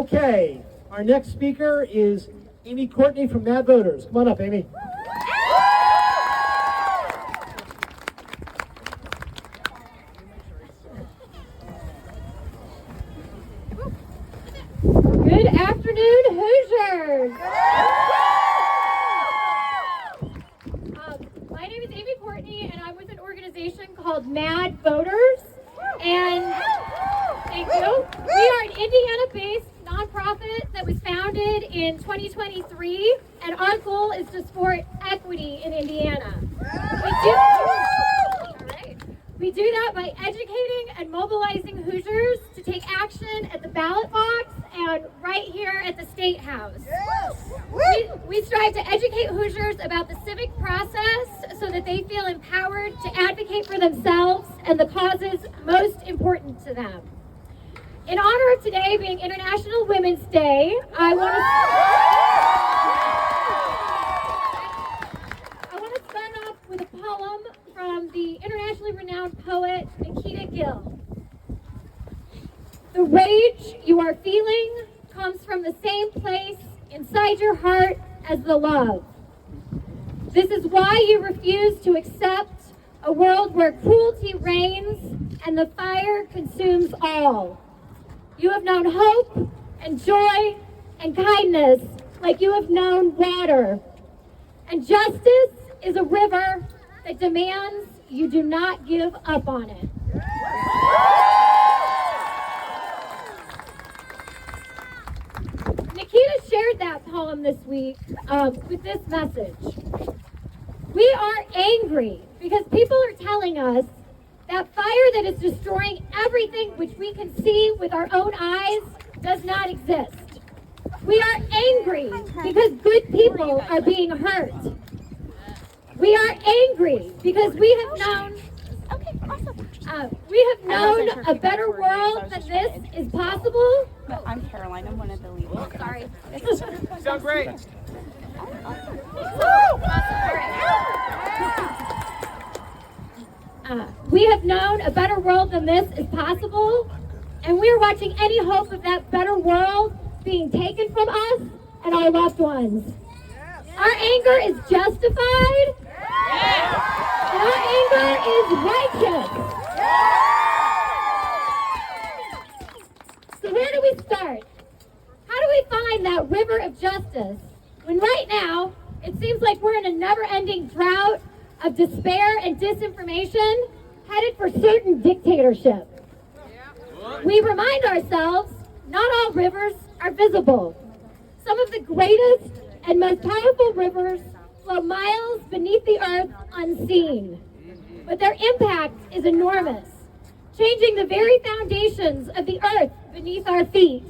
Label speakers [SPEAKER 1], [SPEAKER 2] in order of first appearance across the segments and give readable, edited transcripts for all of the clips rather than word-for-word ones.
[SPEAKER 1] Okay, our next speaker is Amy Courtney from Mad Voters. Come on up, Amy.
[SPEAKER 2] Good afternoon, Hoosiers. My name is Amy Courtney, and I'm with an organization called Mad Voters. And thank you. We are an Indiana-based nonprofit that was founded in 2023, and our goal is to support equity in Indiana. We do that by educating and mobilizing Hoosiers to take action at the ballot box and right here at the State House. We strive to educate Hoosiers about the civic process so that they feel empowered to advocate for themselves and the causes most important to them. In honor of today being International Women's Day, I want to start off with a poem from the internationally renowned poet Nikita Gill. The rage you are feeling comes from the same place inside your heart as the love. This is why you refuse to accept a world where cruelty reigns and the fire consumes all. You have known hope and joy and kindness like you have known water. And justice is a river that demands you do not give up on it. Nikita shared that poem this week with this message. We are angry because people are telling us that fire that is destroying everything which we can see with our own eyes does not exist. We are angry because good people are being hurt. We are angry because we have known a better world than this is possible.
[SPEAKER 3] I'm Caroline. I'm one of the leaders.
[SPEAKER 2] Oh, sorry.
[SPEAKER 4] Sound great.
[SPEAKER 2] We have known a better world than this is possible, and we're watching any hope of that better world being taken from us and our loved ones. Our anger is justified, and our anger is righteous. So where do we start? How do we find that river of justice when right now it seems like we're in a never-ending drought of despair and disinformation headed for certain dictatorship? We remind ourselves not all rivers are visible. Some of the greatest and most powerful rivers flow miles beneath the earth unseen. But their impact is enormous, changing the very foundations of the earth beneath our feet.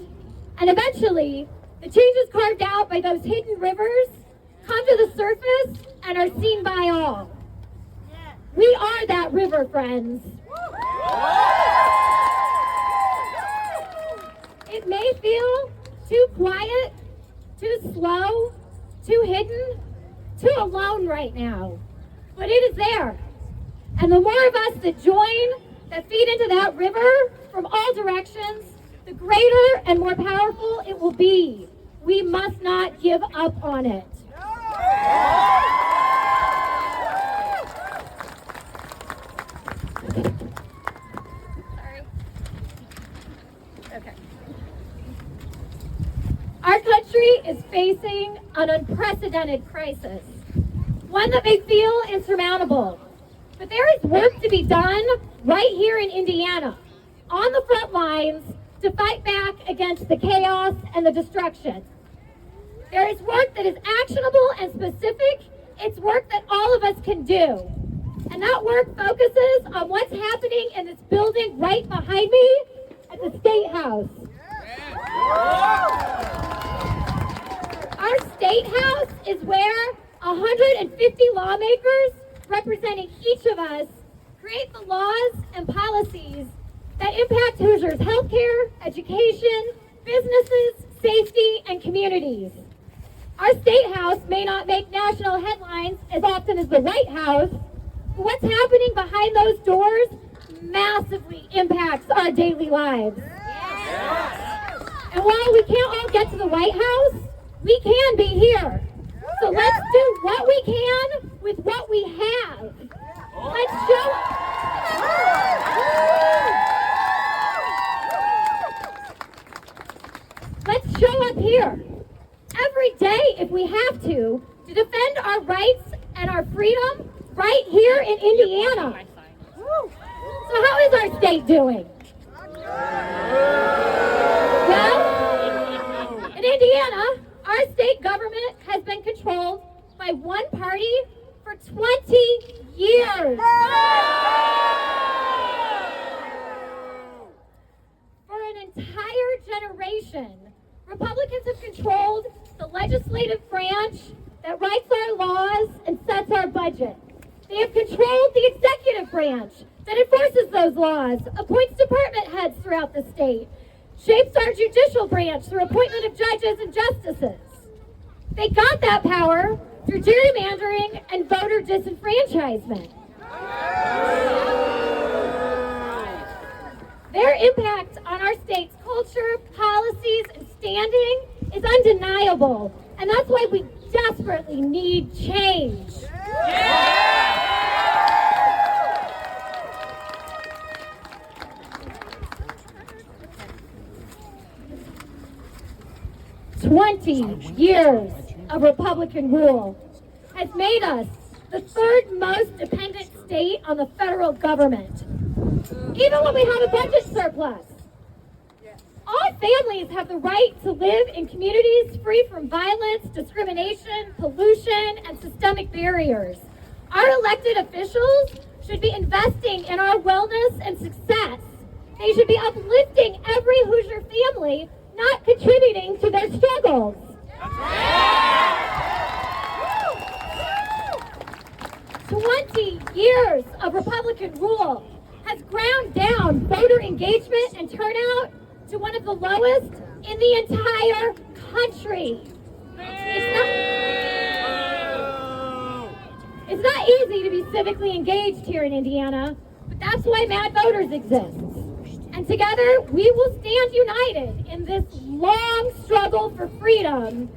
[SPEAKER 2] And eventually, the changes carved out by those hidden rivers come to the surface and are seen by all. We are that river, friends. It may feel too quiet, too slow, too hidden, too alone right now, but it is there. And the more of us that join, that feed into that river from all directions, the greater and more powerful it will be. We must not give up on it. Sorry. Okay. Our country is facing an unprecedented crisis, one that may feel insurmountable. But there is work to be done right here in Indiana, on the front lines, to fight back against the chaos and the destruction. There is work that is actionable and specific. It's work that all of us can do. And that work focuses on what's happening in this building right behind me at the State House. Our State House is where 150 lawmakers representing each of us create the laws and policies that impact Hoosiers' healthcare, education, businesses, safety, and communities. Our State House may not make national headlines as often as the White House, but what's happening behind those doors massively impacts our daily lives. Yes. And while we can't all get to the White House, we can be here. So let's do what we can with what we have. Let's show up here every day if we have to defend our rights and our freedom right here in Indiana. So how is our state doing? Well, in Indiana, our state government has been controlled by one party for 20 years. For an entire generation, Republicans have controlled the legislative branch that writes our laws and sets our budget. They have controlled the executive branch that enforces those laws, appoints department heads throughout the state, shapes our judicial branch through appointment of judges and justices. They got that power through gerrymandering and voter disenfranchisement. Their impact on our state's culture, policies, and standing is undeniable, and that's why we desperately need change. 20 years of Republican rule has made us the third most dependent state on the federal government, even when we have a budget surplus. All families have the right to live in communities free from violence, discrimination, pollution, and systemic barriers. Our elected officials should be investing in our wellness and success. They should be uplifting every Hoosier family, not contributing to their struggles. 20 years of Republican rule has ground down voter engagement and turnout to one of the lowest in the entire country. It's not easy to be civically engaged here in Indiana, but that's why Mad Voters exists. And together, we will stand united in this long struggle for freedom,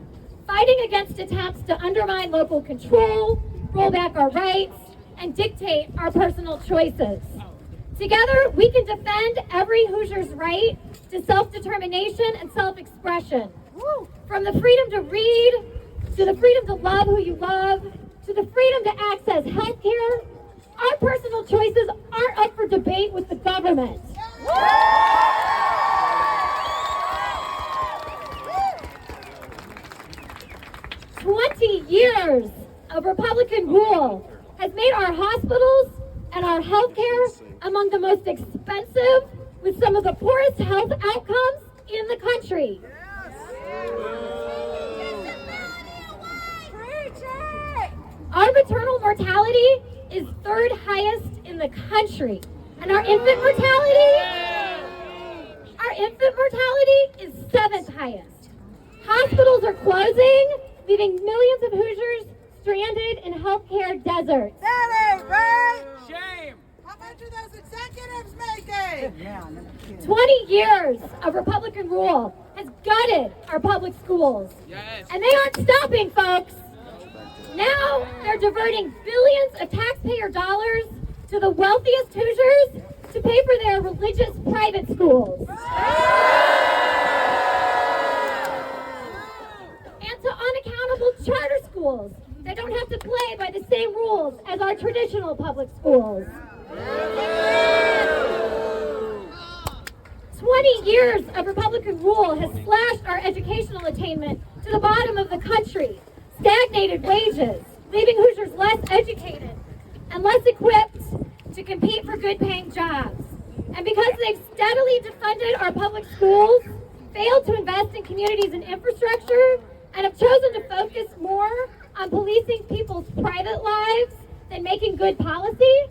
[SPEAKER 2] fighting against attempts to undermine local control, roll back our rights, and dictate our personal choices. Together, we can defend every Hoosier's right to self-determination and self-expression. From the freedom to read, to the freedom to love who you love, to the freedom to access health care, our personal choices aren't up for debate with the government. 20 years of Republican rule has made our hospitals and our health care among the most expensive, with some of the poorest health outcomes in the country. Our maternal mortality is third highest in the country, and our infant mortality is seventh highest. Hospitals are closing, leaving millions of Hoosiers stranded in healthcare deserts.
[SPEAKER 4] That ain't right!
[SPEAKER 5] Shame!
[SPEAKER 4] How much are those executives making?
[SPEAKER 2] 20 years of Republican rule has gutted our public schools.
[SPEAKER 5] Yes.
[SPEAKER 2] And they aren't stopping, folks. Now they're diverting billions of taxpayer dollars to the wealthiest Hoosiers to pay for their religious private schools. And to unaccountable charter schools that don't have to play by the same rules as our traditional public schools. 20 years of Republican rule has slashed our educational attainment to the bottom of the country, stagnated wages, leaving Hoosiers less educated and less equipped to compete for good-paying jobs. And because they've steadily defunded our public schools, failed to invest in communities and infrastructure, and have chosen to focus more on policing people's private lives than making good policy,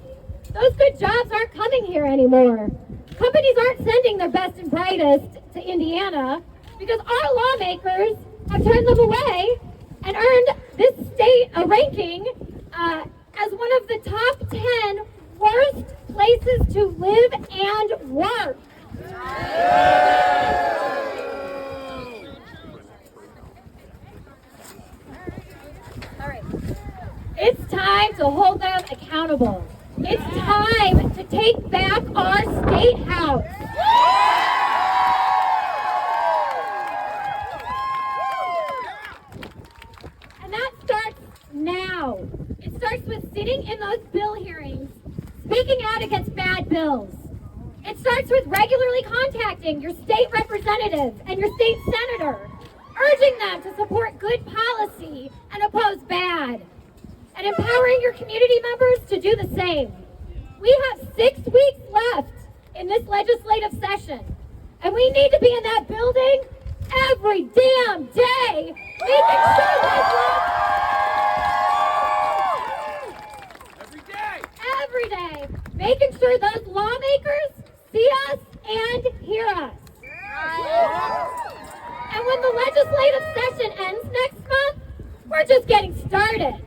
[SPEAKER 2] those good jobs aren't coming here anymore. Companies aren't sending their best and brightest to Indiana because our lawmakers have turned them away and earned this state a ranking as one of the top 10 worst places to live and work. time to hold them accountable. It's time to take back our state house. And that starts now. It starts with sitting in those bill hearings, speaking out against bad bills. It starts with regularly contacting your state representative and your state senator, urging them to support good policy and oppose bad, and empowering your community members to do the same. We have 6 weeks left in this legislative session, and we need to be in that building every damn day, making sure every day, making sure those lawmakers see us and hear us. And when the legislative session ends next month, we're just getting started.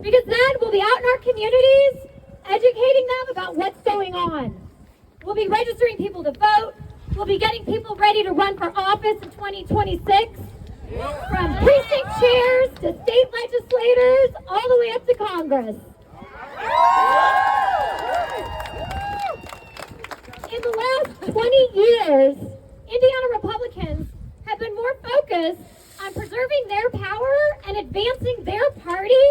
[SPEAKER 2] Because then we'll be out in our communities, educating them about what's going on. We'll be registering people to vote. We'll be getting people ready to run for office in 2026. From precinct chairs to state legislators, all the way up to Congress. In the last 20 years, Indiana Republicans have been more focused on preserving their power and advancing their party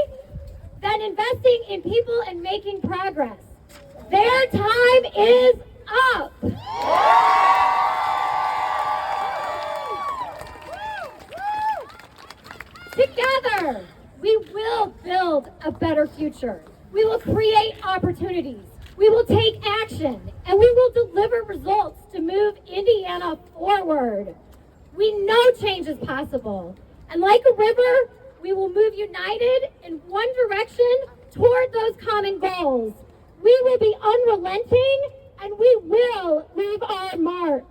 [SPEAKER 2] than investing in people and making progress. Their time is up. Together, we will build a better future. We will create opportunities. We will take action, and we will deliver results to move Indiana forward. We know change is possible, and like a river, we will move united in one direction toward those common goals. We will be unrelenting, and we will leave our mark.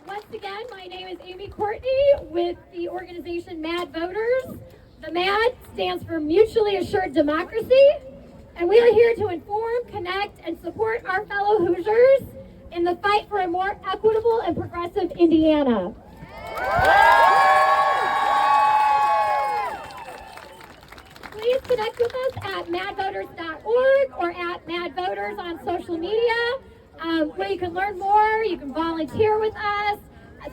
[SPEAKER 2] Once again, my name is Amy Courtney with the organization Mad Voters. The MAD stands for Mutually Assured Democracy, and we are here to inform, connect, and support our fellow Hoosiers in the fight for a more equitable and progressive Indiana. Please connect with us at madvoters.org or at madvoters on social media, where you can learn more, you can volunteer with us,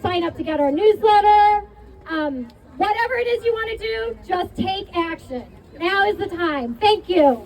[SPEAKER 2] sign up to get our newsletter. Whatever it is you want to do, just take action. Now is the time. Thank you.